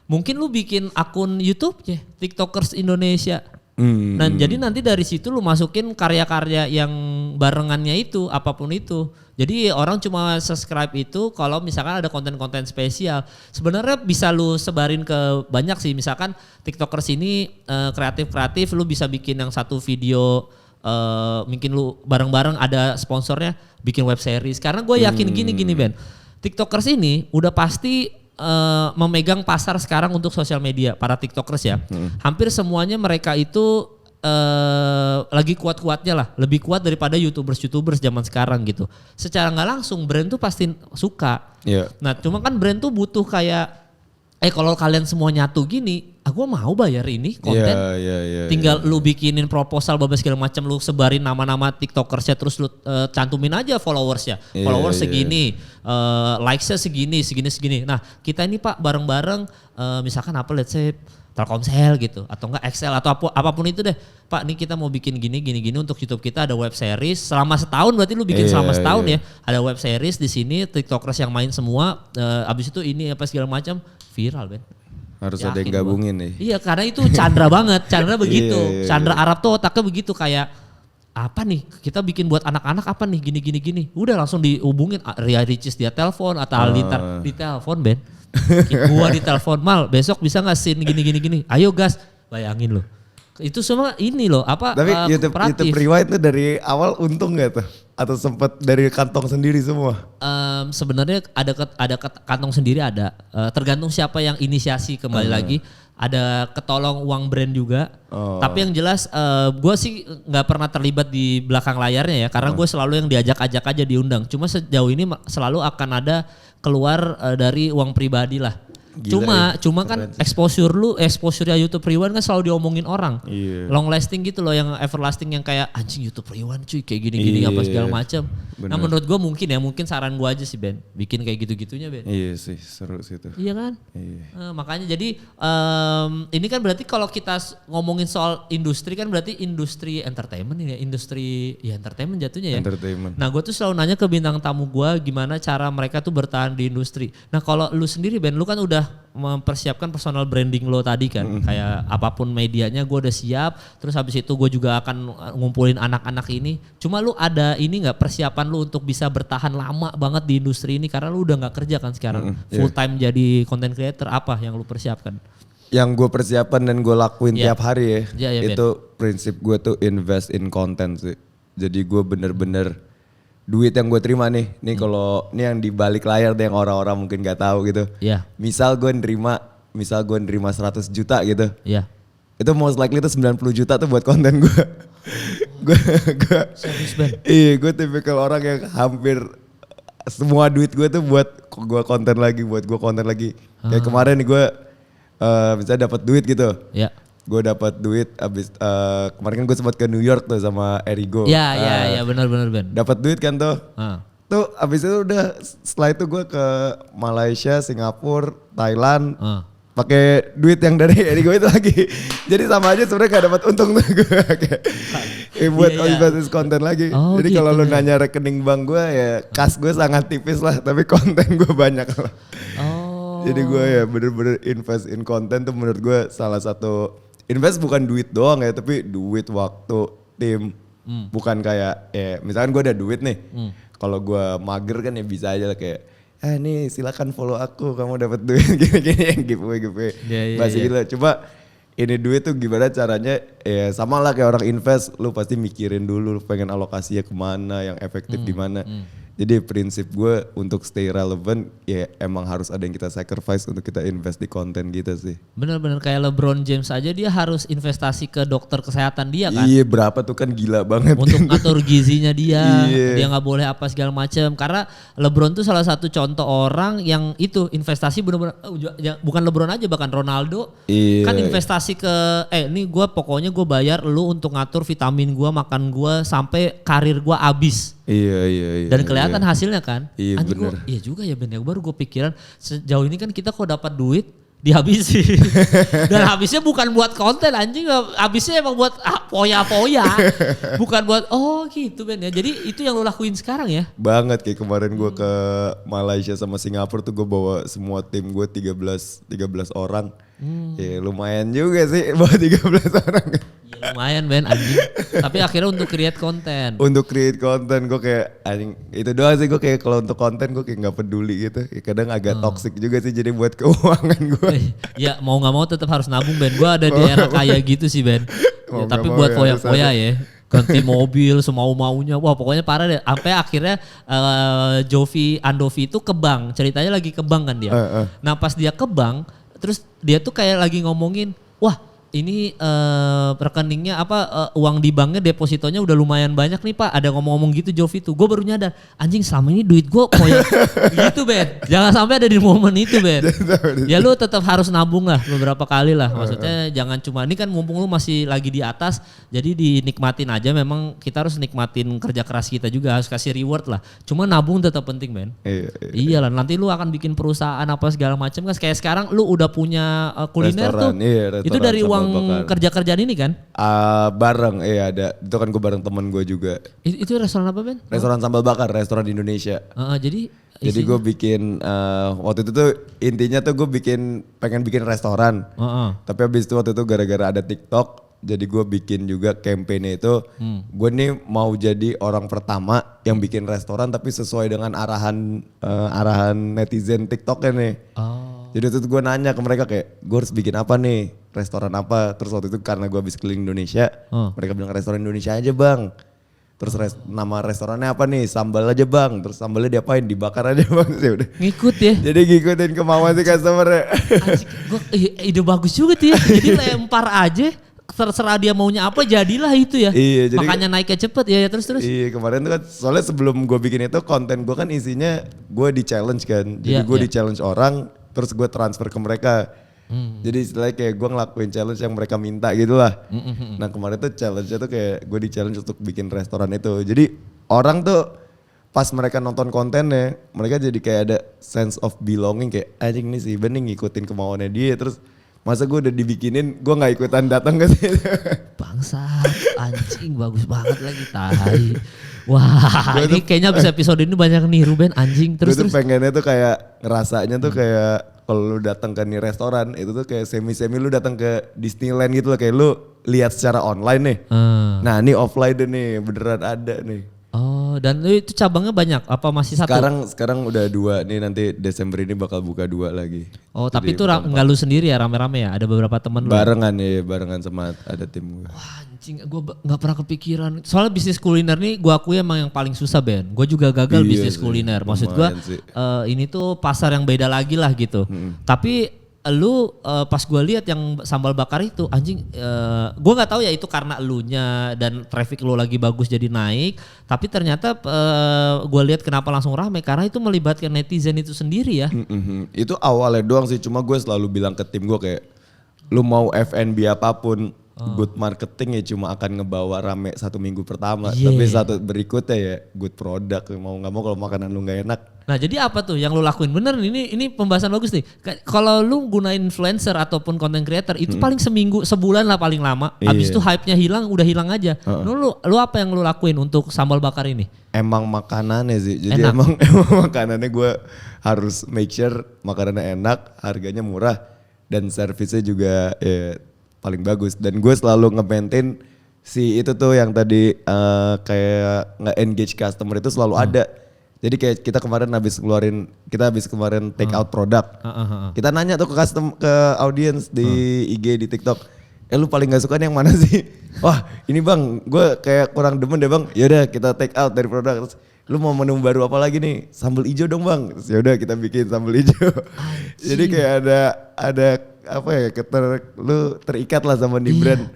Mungkin lu bikin akun YouTube ya, TikTokers Indonesia. Nah jadi nanti dari situ lu masukin karya-karya yang barengannya itu, apapun itu. Jadi orang cuma subscribe itu kalau misalkan ada konten-konten spesial. Sebenarnya bisa lu sebarin ke banyak sih. Misalkan TikTokers ini kreatif-kreatif, lu bisa bikin yang satu video mungkin lu bareng-bareng ada sponsornya bikin web series. Karena gue yakin gini Ben, TikTokers ini udah pasti memegang pasar sekarang untuk sosial media, para TikTokers ya. Hampir semuanya mereka itu lagi kuat-kuatnya lah, lebih kuat daripada YouTubers zaman sekarang gitu. Secara nggak langsung brand tuh pasti suka. Nah cuma kan brand tuh butuh kayak kalau kalian semua nyatu gini, aku mau bayar ini konten. Tinggal lu bikinin proposal segala macam, lu sebarin nama-nama TikTokersnya, terus lu cantumin aja followersnya. Followers segini, likesnya segini. Nah kita ini Pak bareng-bareng misalkan apa let's say Telkomsel gitu atau enggak Excel atau apapun itu deh. Pak nih kita mau bikin gini untuk YouTube kita, ada web series selama setahun, berarti lu bikin selama setahun ya. Ada web series di sini, TikTokers yang main semua, abis itu ini apa segala macam viral Ben. Harus ada yang gabungin nih. Iya karena itu Chandra banget, Chandra begitu. Chandra Arab tuh otaknya begitu kayak apa nih kita bikin buat anak-anak apa nih gini. Udah langsung dihubungin Ria Ricis dia telepon atau Halilintar di telepon Ben. Gua di telepon Mal besok bisa gak scene gini. Ayo gas, bayangin loh. Itu semua ini loh apa tapi YouTube Rewind tuh dari awal untung gak tuh? Atau sempat dari kantong sendiri semua? Sebenarnya ada kantong sendiri ada. Tergantung siapa yang inisiasi kembali lagi. Ada ketolong uang brand juga. Tapi yang jelas gue sih nggak pernah terlibat di belakang layarnya ya. Karena gue selalu yang diajak-ajak aja diundang. Cuma sejauh ini selalu akan ada keluar dari uang pribadi lah. Gila, cuma kan exposure YouTube Rewind kan selalu diomongin orang. Long lasting gitu loh, yang everlasting yang kayak anjing YouTube Rewind cuy kayak gini-gini apa segala macam. Nah menurut gue mungkin saran gue aja sih Ben, bikin kayak gitu-gitunya Ben. Iya sih, seru sih itu. Iya kan? Makanya jadi ini kan berarti kalau kita ngomongin soal industri kan berarti industri entertainment ini ya, industri ya entertainment jatuhnya ya. Entertainment. Nah gue tuh selalu nanya ke bintang tamu gue gimana cara mereka tuh bertahan di industri. Nah kalau lu sendiri Ben, lu kan udah mempersiapkan personal branding lo tadi kan, kayak apapun medianya gue udah siap, terus habis itu gue juga akan ngumpulin anak-anak ini. Cuma lu ada ini nggak persiapan lu untuk bisa bertahan lama banget di industri ini karena lu udah nggak kerja kan sekarang, full time jadi content creator, apa yang lu persiapkan? Yang gue persiapan dan gue lakuin tiap hari ya, itu prinsip gue tuh invest in content sih. Jadi gue bener-bener duit yang gue terima nih kalau ini yang di balik layar deh yang orang-orang mungkin nggak tahu gitu. Misal gue nerima 100 juta gitu. Itu most likely tuh 90 juta tuh buat konten gue. Gue tipikal orang yang hampir semua duit gue tuh buat gue konten lagi. Kayak kemarin nih gue bisa dapat duit gitu. Gue dapat duit abis kemarin kan gue sempat ke New York tuh sama Erigo. Iya benar Ben. Dapat duit kan tuh. Tuh abis itu udah setelah itu gue ke Malaysia, Singapura, Thailand. Pakai duit yang dari Erigo itu lagi. Jadi sama aja sebenarnya gak dapat untung tuh gue. Buat investasi konten lagi. Jadi kalau lu nanya rekening bank gue ya kas gue sangat tipis lah, tapi konten gue banyak lah. Jadi gue ya bener-bener invest in konten tuh menurut gue salah satu. Invest bukan duit doang ya, tapi duit, waktu, tim. Bukan kayak misalkan gue ada duit nih. Kalau gue mager kan ya bisa aja lah kayak nih silakan follow aku, kamu dapat duit gini-gini yang giveaway. Masih gitu. Coba ini duit tuh gimana caranya, ya sama lah kayak orang invest, lu pasti mikirin dulu lu pengen alokasinya kemana, yang efektif di mana. Jadi prinsip gue untuk stay relevant ya emang harus ada yang kita sacrifice untuk kita invest di konten gitu sih. Bener-bener kayak LeBron James aja dia harus investasi ke dokter kesehatan dia kan. Iya berapa tuh kan gila banget. Untuk ngatur gizinya dia, dia gak boleh apa segala macam. Karena LeBron tuh salah satu contoh orang yang itu investasi bener-bener, bukan LeBron aja bahkan Ronaldo. Kan investasi ke, ini gue pokoknya gue bayar lu untuk ngatur vitamin gue, makan gue sampai karir gue abis. Iya. Dan kelihatan hasilnya kan. Iya bener. Iya juga ya Ben, baru gue pikiran sejauh ini kan kita kok dapat duit dihabisin. Dan habisnya bukan buat konten anjing, habisnya emang buat poya-poya. Bukan buat gitu Ben ya. Jadi itu yang lo lakuin sekarang ya? Banget, kayak kemarin gue ke Malaysia sama Singapura tuh gue bawa semua tim gue 13 orang. Ya lumayan juga sih bawa 13 orang. Ya, lumayan Ben anjing. Tapi akhirnya untuk create konten. Untuk create konten gue kayak anjing itu doang sih, gue kayak kalau untuk konten gue kayak gak peduli gitu. Ya, kadang agak toxic juga sih jadi buat keuangan gue. Ya mau gak mau tetap harus nabung Ben. Gue ada di era kaya gitu sih Ben. Ya, tapi buat foya-foya ya. Ganti mobil semau-maunya. Wah pokoknya parah deh. Sampai akhirnya Andovi itu ke bank. Ceritanya lagi ke bank kan dia. Nah pas dia ke bank, terus dia tuh kayak lagi ngomongin, wah ini rekeningnya uang di banknya depositonya udah lumayan banyak nih Pak. Ada ngomong-ngomong gitu Jovi tuh. Gue baru nyadar, anjing selama ini duit gue gitu Ben. Jangan sampai ada di momen itu Ben. Ya lu tetap harus nabung lah beberapa kali lah. Maksudnya jangan cuma, ini kan mumpung lu masih lagi di atas, jadi dinikmatin aja. Memang kita harus nikmatin kerja keras kita juga, harus kasih reward lah. Cuma nabung tetap penting Ben. Iya lah, nanti lu akan bikin perusahaan apa segala macam kan. Kayak sekarang lu udah punya kuliner restoran, tuh. Itu dari uang kerja-kerjaan ini kan? Bareng, ada. Itu kan gue bareng temen gue juga. Itu restoran apa Ben? Restoran sambal bakar, restoran di Indonesia. Jadi gue bikin, waktu itu tuh intinya tuh gue pengen bikin restoran. Tapi habis itu waktu itu gara-gara ada TikTok, jadi gue bikin juga campaign itu. Gue nih mau jadi orang pertama yang bikin restoran tapi sesuai dengan arahan netizen TikToknya nih. Jadi waktu itu gue nanya ke mereka kayak, gue harus bikin apa nih, restoran apa. Terus waktu itu karena gue habis keliling Indonesia, mereka bilang restoran Indonesia aja bang. Terus nama restorannya apa nih? Sambal aja bang. Terus sambalnya diapain? Dibakar aja bang. Terus ya udah. Ngikut ya. Jadi ngikutin kemauan si customer-nya. Ide bagus juga tuh ya. Jadi lempar aja. Terserah dia maunya apa jadilah itu ya. Iya, jadi makanya naiknya cepet ya terus. Iya kemarin tuh kan soalnya sebelum gue bikin itu konten gue kan isinya gue di challenge kan. Jadi gue di challenge orang terus gue transfer ke mereka. Jadi istilahnya kayak gue ngelakuin challenge yang mereka minta gitu lah. Nah kemarin tuh challenge-nya tuh kayak gue di challenge untuk bikin restoran itu. Jadi orang tuh pas mereka nonton kontennya mereka jadi kayak ada sense of belonging kayak anjing nih si Iben nih ngikutin kemauannya dia terus masa gue udah dibikinin gue gak ikutan datang ke situ. Bangsat anjing bagus banget lagi tai. Wah ini kayaknya bisa episode ini banyak nih Ruben anjing terus. Gue tuh pengennya tuh kayak ngerasanya tuh kayak kalau lu datang ke nih restoran itu tuh kayak semi lu datang ke Disneyland gitu loh kayak lu lihat secara online nih. Nah ini offline deh nih beneran ada nih. Oh dan itu cabangnya banyak apa masih satu? Sekarang udah 2 nih nanti Desember ini bakal buka 2 lagi. Oh tapi itu nggak lu sendiri ya rame-rame ya ada beberapa temen lu? Barengan sama ada tim gue. Wah anjing gue gak pernah kepikiran. Soalnya bisnis kuliner nih gue akui emang yang paling susah Ben. Gue juga gagal bisnis kuliner. Maksud gue ini tuh pasar yang beda lagi lah gitu. Tapi lu pas gue lihat yang sambal bakar itu anjing gue nggak tahu ya itu karena elunya dan traffic lu lagi bagus jadi naik tapi ternyata gue lihat kenapa langsung rame karena itu melibatkan netizen itu sendiri ya. Itu awalnya doang sih cuma gue selalu bilang ke tim gue kayak lu mau F&B apapun good marketing ya cuma akan ngebawa rame 1 minggu pertama tapi satu berikutnya ya good product mau nggak mau kalau makanan lu nggak enak. Nah jadi apa tuh yang lu lakuin bener ini pembahasan bagus nih. Kalau lu gunain influencer ataupun content creator itu paling seminggu sebulan lah paling lama. Abis itu hype-nya hilang udah hilang aja. Lu apa yang lu lakuin untuk sambal bakar ini? Emang makanannya sih. Jadi emang makanannya gue harus make sure makanannya enak, harganya murah dan servisnya juga paling bagus. Dan gue selalu nge-maintain si itu tuh yang tadi kayak nge-engage customer itu selalu ada. Jadi kayak kita habis kemarin take out produk. Kita nanya tuh ke audience di IG, di TikTok. Lu paling gak suka yang mana sih? Wah ini bang, gue kayak kurang demen deh bang. Yaudah kita take out dari produk. Terus lu mau menu baru apa lagi nih? Sambal hijau dong bang. Terus yaudah kita bikin sambal hijau. Jadi kayak ada apa ya, lu terikat lah sama di brand.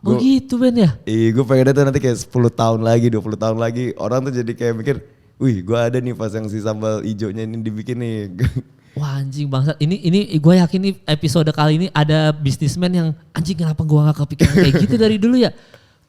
Oh gitu Ben ya? Iya gue pengennya tuh nanti kayak 10 tahun lagi, 20 tahun lagi. Orang tuh jadi kayak mikir, wih gue ada nih pas yang si sambal hijaunya ini dibikin nih. Wah anjing bangsat, ini gue yakin nih episode kali ini ada bisnismen yang anjing kenapa gue gak kepikiran kayak gitu dari dulu ya.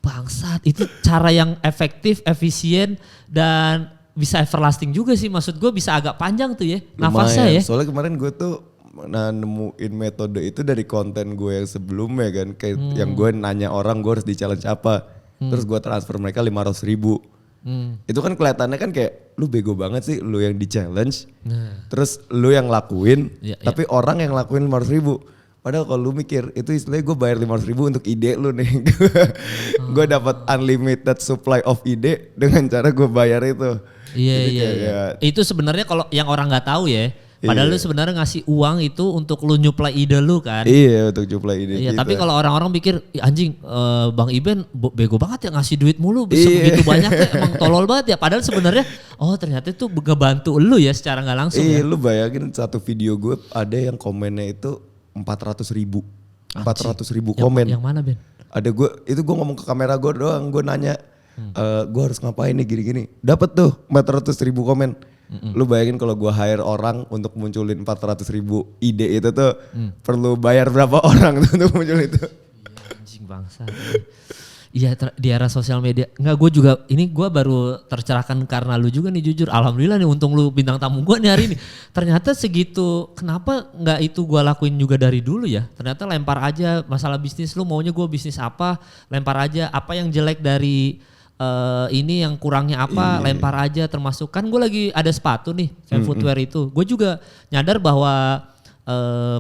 Bangsat, itu cara yang efektif, efisien dan bisa everlasting juga sih. Maksud gue bisa agak panjang tuh ya nafasnya ya. Soalnya kemarin gue tuh nemuin metode itu dari konten gue yang sebelumnya kan. Kayak yang gue nanya orang gue harus di challenge apa. Terus gue transfer mereka 500.000. Itu kan kelihatannya kan kayak lu bego banget sih lu yang di challenge. Terus lu yang lakuin tapi orang yang lakuin 500.000. Padahal kalau lu mikir itu istilahnya gue bayar 500.000 untuk ide lu nih. Gue dapat unlimited supply of ide dengan cara gue bayar itu. Iya. Itu sebenarnya kalau yang orang nggak tahu ya. Padahal lu sebenarnya ngasih uang itu untuk lu nyuplai ide lu kan. Iya untuk nyuplai ide. Iya tapi kalau orang-orang pikir anjing Bang Iben bego banget ya ngasih duit mulu segitu banyak ya emang tolol banget ya. Padahal sebenarnya ternyata itu ngebantu lu ya secara nggak langsung. Iya ya. lu bayangin satu video gue ada yang komennya itu 400.000. 400.000 komen. Yang mana Ben? Ada gue ngomong ke kamera gue doang, gue nanya gue harus ngapain nih gini-gini. Dapat tuh 400.000 komen. Lu bayangin kalau gue hire orang untuk munculin 400.000 ide itu tuh perlu bayar berapa orang tuh untuk muncul itu. Iya anjing bangsa. Iya di era sosial media. Enggak gue baru tercerahkan karena lu juga nih jujur. Alhamdulillah nih untung lu bintang tamu gue nih hari ini. Ternyata segitu kenapa nggak itu gue lakuin juga dari dulu ya. Ternyata lempar aja masalah bisnis lu maunya gue bisnis apa. Lempar aja apa yang jelek dari ini yang kurangnya apa lempar aja termasuk kan gue lagi ada sepatu nih kayak footwear itu gue juga nyadar bahwa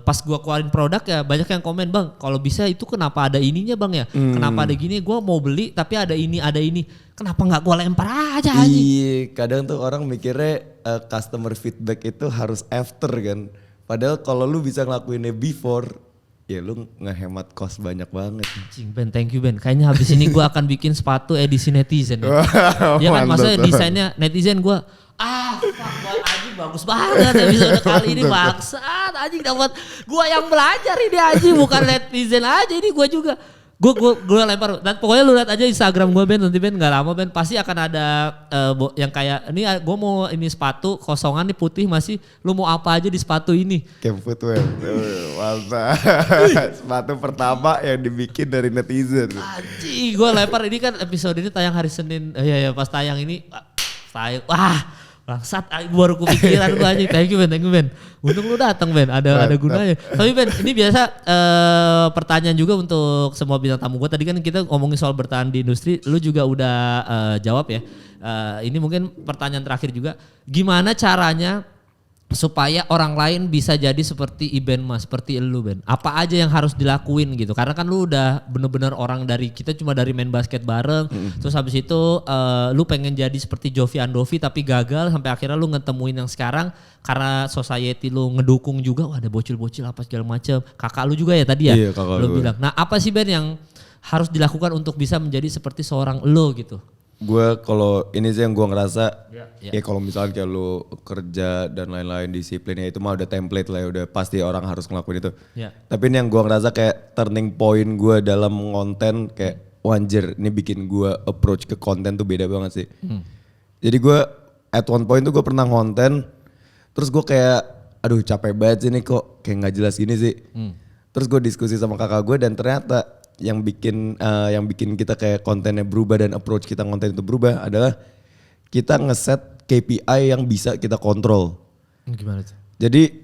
pas gue keluarin produk ya banyak yang komen bang kalau bisa itu kenapa ada ininya bang ya kenapa ada gini gue mau beli tapi ada ini kenapa nggak gue lempar aja iya kadang tuh orang mikirnya customer feedback itu harus after kan padahal kalau lu bisa ngelakuinnya before ya lu ngehemat cost banyak banget. Anjing Ben, thank you Ben. Kayaknya habis ini gue akan bikin sepatu edisi netizen. Ya kan maksudnya desainnya netizen gue, fuck buat anjing bagus banget episode kali ini bangsat. Anjing dapat gue yang belajar ini anjing, bukan netizen aja ini gue juga. Gue lempar dan pokoknya lu lihat aja Instagram gue Ben, nanti Ben nggak lama Ben pasti akan ada yang kayak ini gue mau ini sepatu kosongan nih putih masih, lu mau apa aja di sepatu ini? Camp footwear, mantap. Sepatu pertama yang dibikin dari netizen. Anjing gue lempar ini kan episode ini tayang hari Senin, ya pas tayang ini bangsat, baru kepikiran gue aja. Thank you Ben. Untung lu datang Ben, ada gunanya. Tapi Ben, ini biasa pertanyaan juga untuk semua bintang tamu gue. Tadi kan kita ngomongin soal bertahan di industri, lu juga udah jawab ya. Ini mungkin pertanyaan terakhir juga. Gimana caranya supaya orang lain bisa jadi seperti Iben Mas, seperti lu Ben? Apa aja yang harus dilakuin gitu? Karena kan lu udah bener-bener orang dari kita cuma dari main basket bareng, terus habis itu lu pengen jadi seperti Jovi Andovi tapi gagal sampai akhirnya lu ngetemuin yang sekarang karena society lu ngedukung juga, wah ada bocil-bocil apa segala macem. Kakak lu juga ya tadi ya? Iya, kakak lu bilang. Nah apa sih Ben yang harus dilakukan untuk bisa menjadi seperti seorang lo gitu? Gue kalau ini sih yang gue ngerasa ya kalau misalnya kayak lu kerja dan lain-lain disiplinnya itu mah udah template lah ya, udah pasti orang harus ngelakuin itu. Tapi ini yang gue ngerasa kayak turning point gue dalam konten kayak wanjir ini bikin gue approach ke konten tuh beda banget sih. Jadi gue at one point tuh gue pernah konten terus gue kayak aduh capek banget sih nih kok kayak gak jelas gini sih. Terus gue diskusi sama kakak gue dan ternyata yang bikin kita kayak kontennya berubah dan approach kita konten itu berubah adalah kita ngeset KPI yang bisa kita kontrol. Gimana tuh? Jadi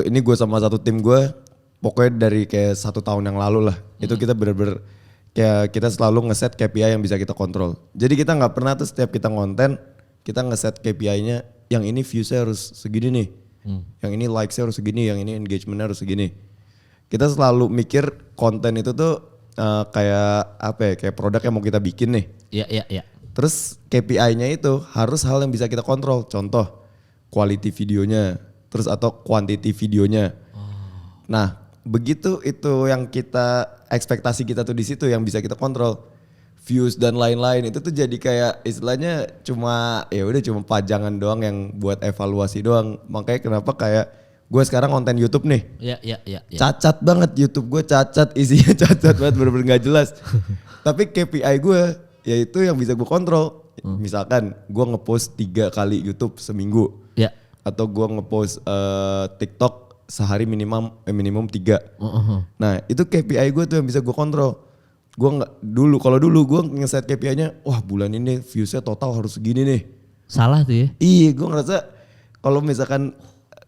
ini gue sama satu tim gue pokoknya dari kayak 1 tahun yang lalu lah. Itu kita bener-bener kayak kita selalu ngeset KPI yang bisa kita kontrol. Jadi kita gak pernah tuh setiap kita konten kita ngeset KPI-nya yang ini viewsnya harus segini nih. Yang ini likes-nya harus segini, yang ini engagement-nya harus segini. Kita selalu mikir konten itu tuh kayak apa ya, kayak produk yang mau kita bikin nih. Iya. Terus KPI-nya itu harus hal yang bisa kita kontrol. Contoh, quality videonya, terus atau quantity videonya. Nah, begitu itu yang kita ekspektasi kita tuh di situ yang bisa kita kontrol. Views dan lain-lain itu tuh jadi kayak istilahnya cuma pajangan doang yang buat evaluasi doang. Makanya kenapa kayak gue sekarang konten YouTube nih. Iya. Cacat banget YouTube gue, cacat isinya cacat banget, bener-bener gak jelas. Tapi KPI gue yaitu yang bisa gue kontrol. Misalkan gue ngepost 3 kali YouTube seminggu. Iya. Atau gue ngepost TikTok sehari minimum 3. Nah itu KPI gue tuh yang bisa gue kontrol. Gue kalau dulu gue ngeset KPI-nya, wah bulan ini viewsnya total harus segini nih. Salah tuh ya? Iya, gue ngerasa kalau misalkan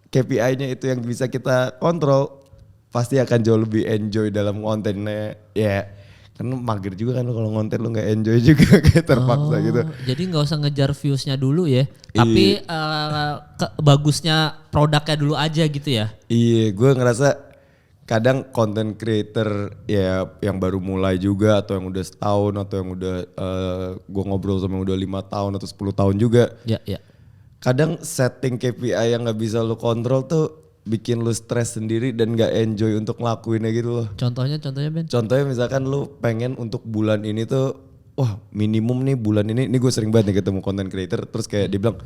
KPI-nya itu yang bisa kita kontrol, pasti akan jauh lebih enjoy dalam kontennya. Ya, kan mager juga kan kalau ngonten lu gak enjoy juga kayak terpaksa gitu. Jadi gak usah ngejar views-nya dulu ya, tapi bagusnya produknya dulu aja gitu ya? Iya, gue ngerasa kadang content creator ya yang baru mulai juga atau yang udah setahun atau yang udah gue ngobrol sama yang udah 5 tahun atau 10 tahun juga. Iya. Kadang setting KPI yang gak bisa lu kontrol tuh bikin lu stres sendiri dan gak enjoy untuk ngelakuinnya gitu loh. Contohnya Ben? Contohnya misalkan lu pengen untuk bulan ini tuh, wah minimum nih bulan ini gue sering banget nih ketemu content creator terus kayak dia bilang,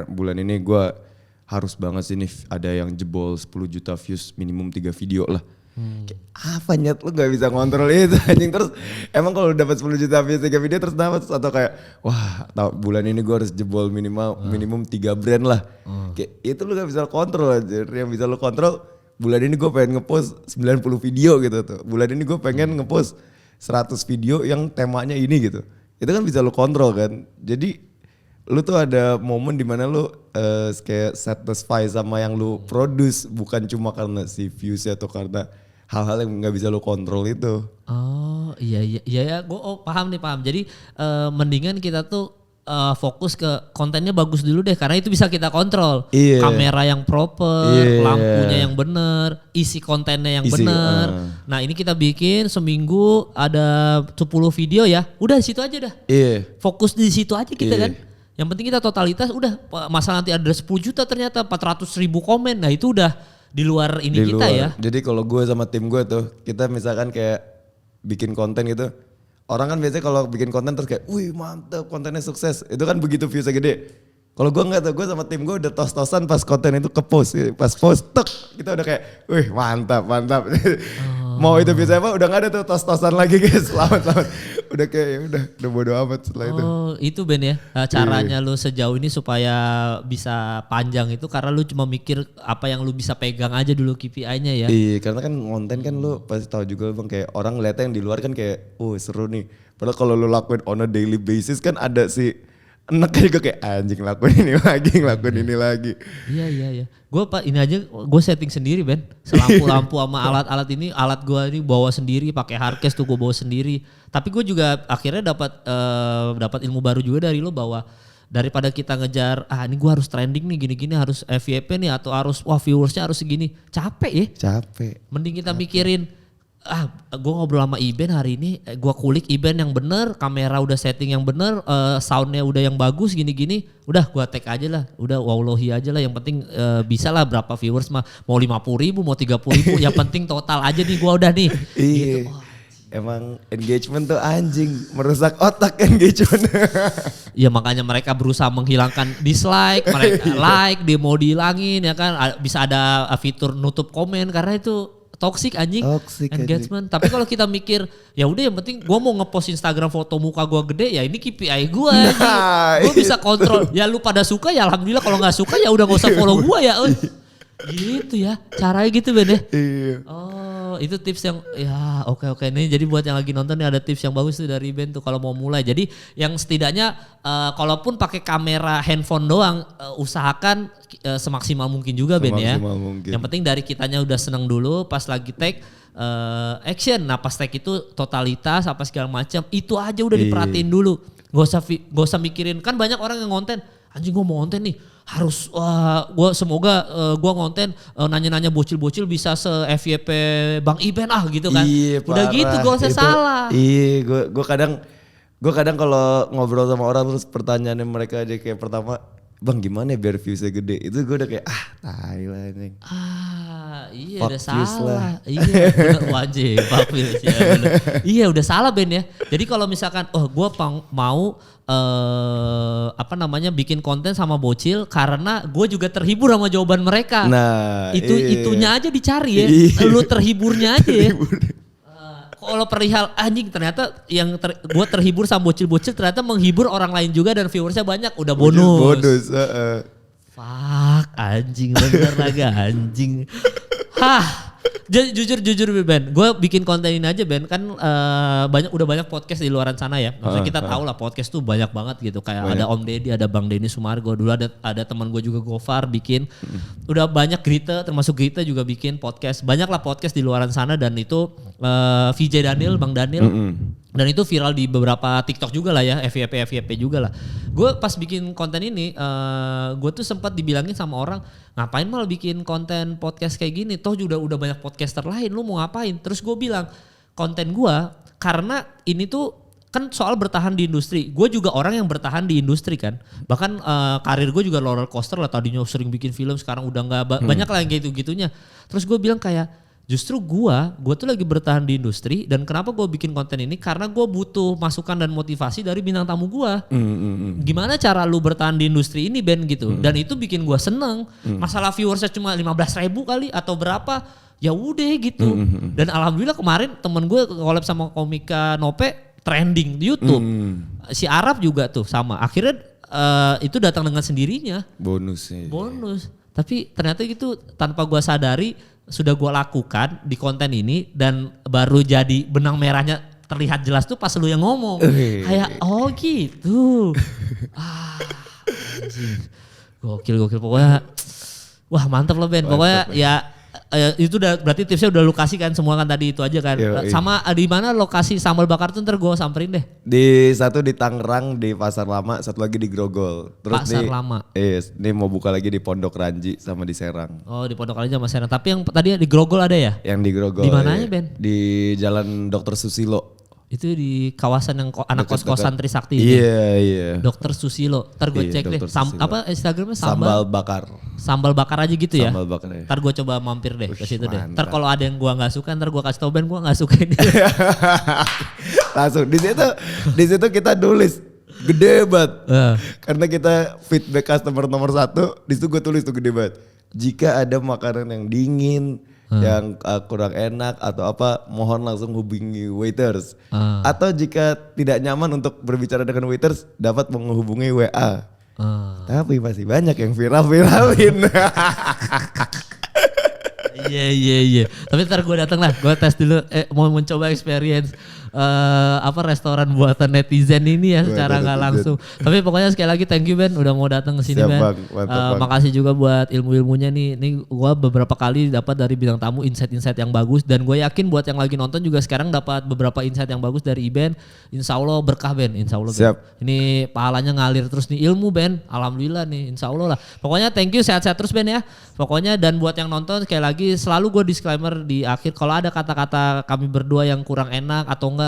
bulan ini gue harus banget sih nih ada yang jebol 10 juta views minimum 3 video lah. Kayak apa nyet lu gak bisa ngontrol itu anjing. Terus emang kalau dapat 10 juta views 3 video terus dapat atau kayak wah bulan ini gue harus jebol minimum 3 brand lah. Kayak itu lu gak bisa kontrol aja. Yang bisa lu kontrol bulan ini gue pengen ngepost 90 video gitu tuh. Bulan ini gue pengen ngepost 100 video yang temanya ini gitu. Itu kan bisa lu kontrol kan. Jadi lu tuh ada momen dimana lu kayak satisfy sama yang lu produce, bukan cuma karena si views atau karena hal-hal yang nggak bisa lu kontrol itu. Oh iya gue paham. Jadi mendingan kita tuh fokus ke kontennya bagus dulu deh karena itu bisa kita kontrol. Kamera yang proper, lampunya yang bener, isi kontennya yang bener. Nah ini kita bikin seminggu ada 10 video ya, udah di situ aja dah. Fokus di situ aja kita kan. Yang penting kita totalitas udah, masalah nanti ada 10 juta ternyata 400.000 komen, nah itu udah di luar ini kita ya. Jadi kalau gue sama tim gue tuh, kita misalkan kayak bikin konten gitu. Orang kan biasanya kalau bikin konten terus kayak, wih mantep kontennya sukses. Itu kan begitu viewsnya gede. Kalau gue enggak tuh, gue sama tim gue udah tos-tosan pas konten itu ke-post. Pas post, tek, kita udah kayak, wih mantap. Mau itu bisa apa, udah gak ada tuh tos-tosan lagi guys, selamat. Udah kayak ya udah bodo amat setelah itu. Oh itu Ben ya, caranya lu sejauh ini supaya bisa panjang itu karena lu cuma mikir apa yang lu bisa pegang aja dulu KPI-nya ya. Iya, karena kan konten kan lu pasti tahu juga bang, kayak orang ngeliatnya yang di luar kan kayak, seru nih. Padahal kalau lu lakuin on a daily basis kan ada sih. Enak juga kayak anjing ngelakuin ini lagi. Iya. Gue ini aja gue setting sendiri Ben. Selampu-lampu sama alat-alat ini, alat gue ini bawa sendiri, pakai hardcase tuh gue bawa sendiri. Tapi gue juga akhirnya dapat ilmu baru juga dari lo bahwa daripada kita ngejar ini gue harus trending nih gini-gini, harus FYP nih atau harus viewersnya harus segini. Capek ya. Capek. Mending kita mikirin gue ngobrol sama Iben hari ini, gue kulik Iben yang bener, kamera udah setting yang bener, soundnya udah yang bagus gini-gini, udah gue tag aja lah, udah wallahi aja lah, yang penting bisa lah berapa viewers mah, mau 50.000 mau 30.000, yang penting total aja nih gue udah nih. Iya. Gitu. Emang engagement tuh anjing, merusak otak engagement. Ya makanya mereka berusaha menghilangkan dislike, mereka like, dia mau dihilangin ya kan, bisa ada fitur nutup komen karena itu toxic anjing engagement. Tapi kalau kita mikir ya udah yang penting gue mau ngepost Instagram foto muka gue gede ya ini KPI gue. Gue bisa kontrol. Ya lu pada suka ya alhamdulillah, kalau nggak suka ya udah nggak usah follow gue ya. Gitu ya caranya gitu Ben ya. Oh itu tips yang ya oke. Ini jadi buat yang lagi nonton nih ada tips yang bagus tuh dari Ben tuh kalau mau mulai. Jadi yang setidaknya kalaupun pakai kamera handphone doang usahakan semaksimal mungkin juga Ben ya. Mungkin. Yang penting dari kitanya udah seneng dulu, pas lagi take action. Nah pas take itu totalitas apa segala macam itu aja udah diperhatiin dulu. Gak usah mikirin, kan banyak orang yang ngonten, anjing gue mau ngonten nih harus gue semoga gue ngonten nanya-nanya bocil-bocil bisa se-FYP Bang Iben gitu kan. Udah gitu gak usah salah. Iya gue kadang kalau ngobrol sama orang terus pertanyaannya mereka aja kayak pertama, Bang gimana ya biar viewsnya gede, itu gue udah kayak tai lah anjing. Iya udah salah. Iya bener wajib ya, iya udah salah Ben ya. Jadi kalau misalkan gue mau bikin konten sama bocil karena gue juga terhibur sama jawaban mereka. Nah itunya aja dicari ya. Lu terhiburnya aja ya. Kalau perihal anjing ternyata gue terhibur sama bocil-bocil ternyata menghibur orang lain juga dan viewersnya banyak, udah bonus. Fuck anjing bener lagi anjing. Jujur Ben, gue bikin konten ini aja Ben kan udah banyak podcast di luaran sana ya. Maksudnya kita tahu lah podcast tuh banyak banget gitu. Kayak ada Om Deddy, ada Bang Denny Sumargo. Dulu ada teman gue juga Gofar bikin. Udah banyak Grita, termasuk Grita juga bikin podcast. Banyak lah podcast di luaran sana dan itu VJ Daniel, Bang Daniel. Dan itu viral di beberapa TikTok juga lah ya, FYP juga lah. Gue pas bikin konten ini, gue tuh sempat dibilangin sama orang, ngapain malah bikin konten podcast kayak gini, toh udah banyak podcaster lain, lu mau ngapain? Terus gue bilang, konten gue, karena ini tuh kan soal bertahan di industri, gue juga orang yang bertahan di industri kan. Bahkan karir gue juga roller coaster lah, tadinya sering bikin film, sekarang udah gak, banyak lah yang gitu-gitunya. Terus gue bilang kayak, justru gue tuh lagi bertahan di industri dan kenapa gue bikin konten ini karena gue butuh masukan dan motivasi dari bintang tamu gue. Gimana cara lu bertahan di industri ini Ben gitu. Dan itu bikin gue seneng. Masalah viewersnya cuma 15.000 kali atau berapa, ya udah gitu. Dan alhamdulillah kemarin temen gue collab sama komika Nope trending di YouTube. Si Arab juga tuh sama. Akhirnya itu datang dengan sendirinya. Bonus. Tapi ternyata gitu tanpa gue sadari sudah gue lakukan di konten ini dan baru jadi benang merahnya terlihat jelas tuh pas lu yang ngomong. Kayak gitu. Anjing. Gokil pokoknya. Wah mantap loh Ben. Pokoknya ya itu udah berarti tipsnya udah lu kasih kan semua kan tadi itu aja kan. Sama di mana lokasi sambal bakar tuh ntar gue samperin deh. Satu di Tangerang di Pasar Lama, satu lagi di Grogol. Terus Pasar Lama. Ini mau buka lagi di Pondok Ranji sama di Serang. Oh di Pondok Ranji sama Serang. Tapi yang tadi di Grogol ada ya? Yang di Grogol. Di mananya Ben? Di Jalan Dr. Susilo. Itu di kawasan yang anak kos-kosan Trisakti. Iya. Dokter Susilo. Ntar gue cek deh. Apa Instagramnya sambal bakar. Sambal bakar aja gitu ya. Sambal bakar ya. Ntar gue coba mampir deh ke situ deh. Ntar kalau ada yang gue nggak suka, ntar gue kasih tau Ben gue nggak suka ini. Langsung di situ kita tulis gede banget. Karena kita feedback customer nomor 1, di situ gue tulis tuh gede banget. Jika ada makanan yang dingin, yang kurang enak atau apa, mohon langsung hubungi waiters. Atau jika tidak nyaman untuk berbicara dengan waiters, dapat menghubungi WA. Tapi masih banyak yang viral-viralin. Iya. Tapi ntar gue datang lah, gue tes dulu. Mau mencoba experience restoran buatan netizen ini ya secara nggak langsung. Tapi pokoknya sekali lagi thank you Ben udah mau datang ke sini Ben. Makasih juga buat ilmu-ilmunya nih. Ini gue beberapa kali dapat dari bintang tamu insight-insight yang bagus dan gue yakin buat yang lagi nonton juga sekarang dapat beberapa insight yang bagus dari Iben. Insya Allah berkah Ben, insya Allah. Ben. Ini pahalanya ngalir terus nih ilmu Ben. Alhamdulillah nih, insya Allah lah. Pokoknya thank you, sehat-sehat terus Ben ya. Pokoknya dan buat yang nonton sekali lagi selalu gue disclaimer di akhir kalau ada kata-kata kami berdua yang kurang enak atau enggak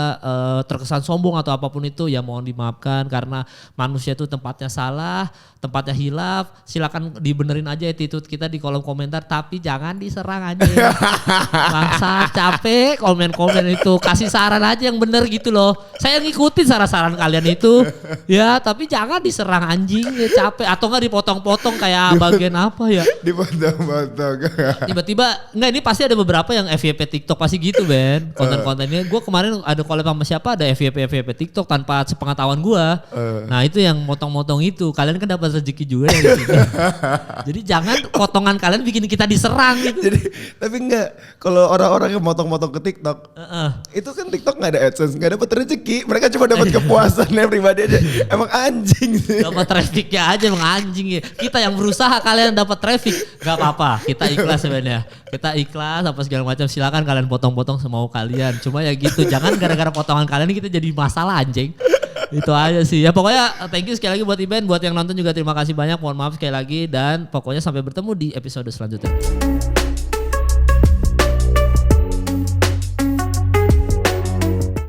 terkesan sombong atau apapun itu ya mohon dimaafkan karena manusia itu tempatnya salah, tempatnya hilaf. Silakan dibenerin aja attitude kita di kolom komentar tapi jangan diserang aja. Bangsa capek komen-komen itu, kasih saran aja yang bener gitu loh. Saya ngikutin saran-saran kalian itu ya tapi jangan diserang anjing ya capek atau enggak dipotong-potong kayak bagian apa ya. Dipotong-potong. Tiba-tiba enggak ini pasti ada beberapa yang FYP TikTok pasti gitu Ben. Konten-kontennya gue kemarin ada collab sama siapa ada FYP TikTok tanpa sepengetahuan gue. Nah itu yang motong-motong itu. Kalian kan dapat rezeki juga ya di sini. Jadi jangan potongan kalian bikin kita diserang gitu. Jadi tapi enggak kalau orang-orang yang motong-motong ke TikTok itu kan TikTok nggak ada AdSense, nggak dapat rezeki. Mereka cuma dapat kepuasannya pribadi aja. Emang anjing sih. Dapat trafficnya aja emang anjing ya. Kita yang berusaha kalian dapat traffic nggak apa-apa. Kita ikhlas sebenarnya. Kita ikhlas apa segala macam. Silakan kalian potong-potong semau kalian. Cuma ya gitu. Jangan gara-gara potongan kalian kita jadi masalah anjing. Itu aja sih. Ya pokoknya thank you sekali lagi buat Iben. Buat yang nonton juga terima kasih banyak. Mohon maaf sekali lagi. Dan pokoknya sampai bertemu di episode selanjutnya.